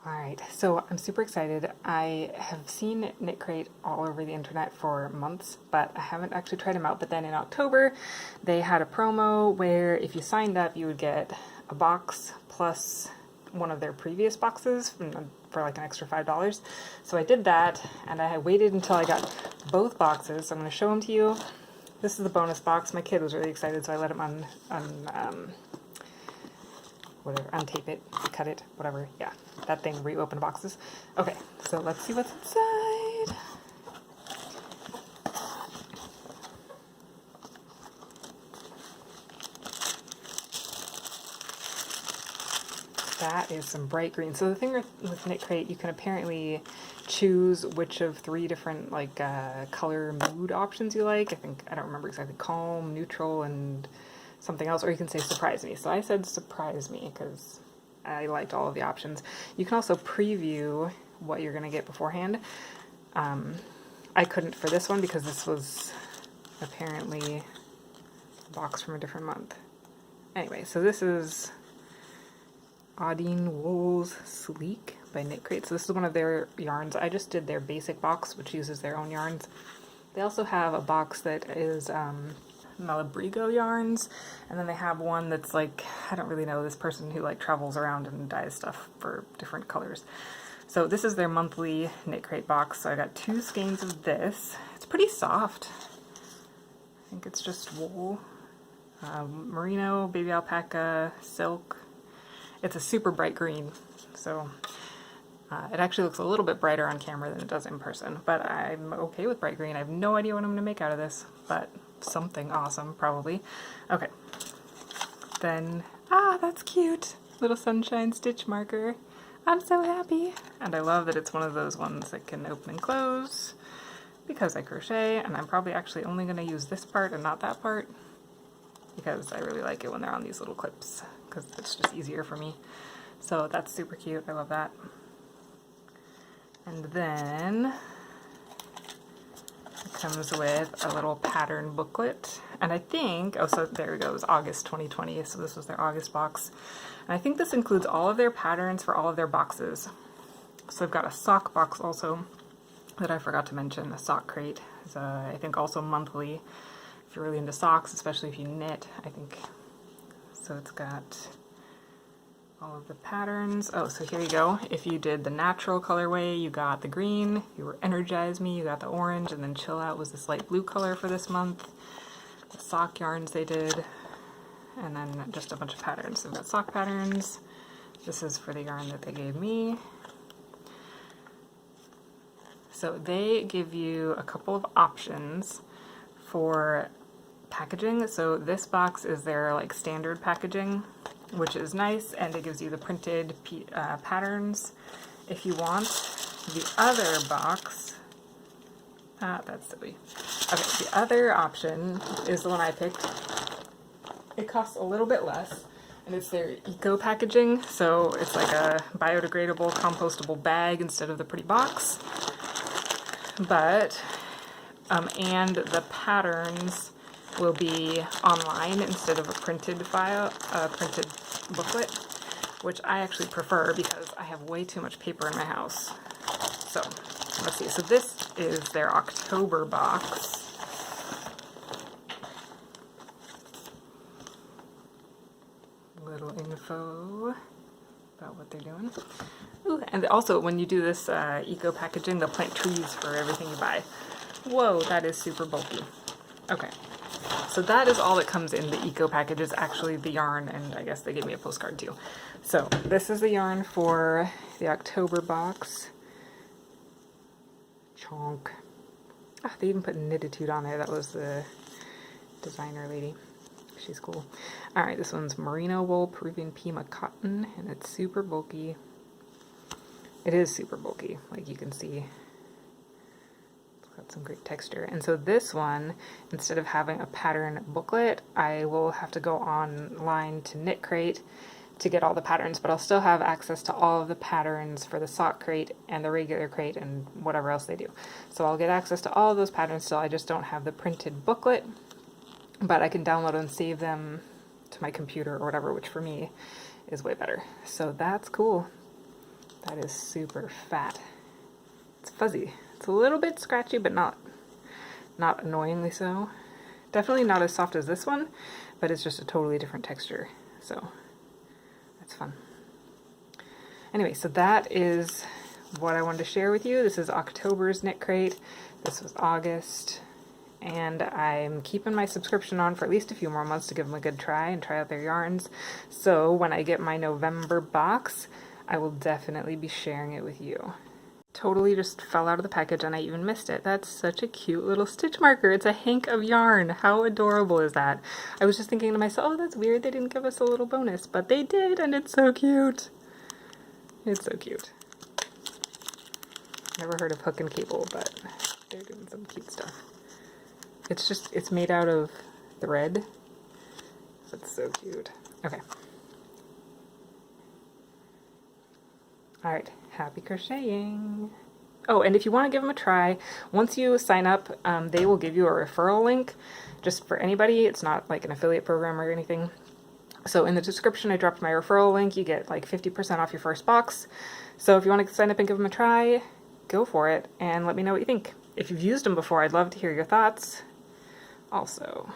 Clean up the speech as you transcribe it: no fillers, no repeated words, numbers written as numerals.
Alright, so I'm super excited. I have seen KnitCrate all over the internet for months, but I haven't actually tried them out. But then in October, they had a promo where if you signed up, you would get a box plus one of their previous boxes for like an extra $5. So I did that, and I waited until I got both boxes. So I'm going to show them to you. This is the bonus box. My kid was really excited, so I let him untape it, cut it, whatever. Yeah, that thing where you open boxes. Okay, so let's see what's inside. That is some bright green. So the thing with KnitCrate, you can apparently choose which of 3 different like color mood options you like. I don't remember exactly, calm, neutral, and something else, or you can say surprise me. So I said surprise me because I liked all of the options. You can also preview what you're going to get beforehand. I couldn't for this one because this was apparently a box from a different month. Anyway, so this is Audine Wool's Sleek by KnitCrate. So this is one of their yarns. I just did their basic box, which uses their own yarns. They also have a box that is Malabrigo yarns, and then they have one that's like, I don't really know, this person who like travels around and dyes stuff for different colors. So this is their monthly KnitCrate box. So I got 2 skeins of this. It's pretty soft. I think it's just wool, merino, baby alpaca, silk. It's a super bright green, so it actually looks a little bit brighter on camera than it does in person, but I'm okay with bright green. I have no idea what I'm going to make out of this, but something awesome, probably. Okay, then, that's cute. Little sunshine stitch marker. I'm so happy. And I love that it's one of those ones that can open and close, because I crochet, and I'm probably actually only going to use this part and not that part, because I really like it when they're on these little clips, because it's just easier for me. So that's super cute. I love that. And then it comes with a little pattern booklet. And I think, oh, so there it goes, August 2020. So this was their August box. And I think this includes all of their patterns for all of their boxes. So they've got a sock box also that I forgot to mention. A sock crate is, I think, also monthly. If you're really into socks, especially if you knit, I think. So it's got all of the patterns. Oh, so here you go. If you did the natural colorway, you got the green. If you were Energize Me, you got the orange, and then Chill Out was this light blue color for this month. The sock yarns they did, and then just a bunch of patterns. So we've got sock patterns. This is for the yarn that they gave me. So they give you a couple of options for packaging. So this box is their like standard packaging, which is nice, and it gives you the printed patterns. If you want the other box, that's silly. Okay, the other option is the one I picked. It costs a little bit less, and it's their eco packaging. So it's like a biodegradable, compostable bag instead of the pretty box. But and the patterns will be online instead of a printed file, printed booklet, which I actually prefer because I have way too much paper in my house. So let's see. So this is their October box. Little info about what they're doing. Ooh, and also when you do this eco packaging, they'll plant trees for everything you buy. Whoa, that is super bulky. Okay. So that is all that comes in the eco package, is actually the yarn, and I guess they gave me a postcard too. So this is the yarn for the October box. Chonk. They even put Knititude on there. That was the designer lady. She's cool. Alright, this one's Merino Wool Peruvian Pima Cotton, and it's super bulky. It is super bulky, like you can see. Got some great texture. And so this one, instead of having a pattern booklet, I will have to go online to KnitCrate to get all the patterns, but I'll still have access to all of the patterns for the sock crate and the regular crate and whatever else they do. So I'll get access to all of those patterns still. I just don't have the printed booklet, but I can download and save them to my computer or whatever, which for me is way better. So that's cool. That is super fat. It's fuzzy. It's a little bit scratchy, but not annoyingly so. Definitely not as soft as this one, but it's just a totally different texture. So that's fun. Anyway, so that is what I wanted to share with you. This is October's KnitCrate. This was August. And I'm keeping my subscription on for at least a few more months to give them a good try and try out their yarns. So when I get my November box, I will definitely be sharing it with you. Totally just fell out of the package and I even missed it. That's such a cute little stitch marker. It's a hank of yarn. How adorable is that? I was just thinking to myself, oh, that's weird. They didn't give us a little bonus, but they did, and it's so cute. It's so cute. Never heard of hook and cable, but they're doing some cute stuff. It's made out of thread. That's so cute. Okay. Alright, happy crocheting. Oh, and if you want to give them a try, once you sign up, they will give you a referral link just for anybody. It's not like an affiliate program or anything. So in the description, I dropped my referral link. You get like 50% off your first box. So if you want to sign up and give them a try, go for it and let me know what you think. If you've used them before, I'd love to hear your thoughts. Also,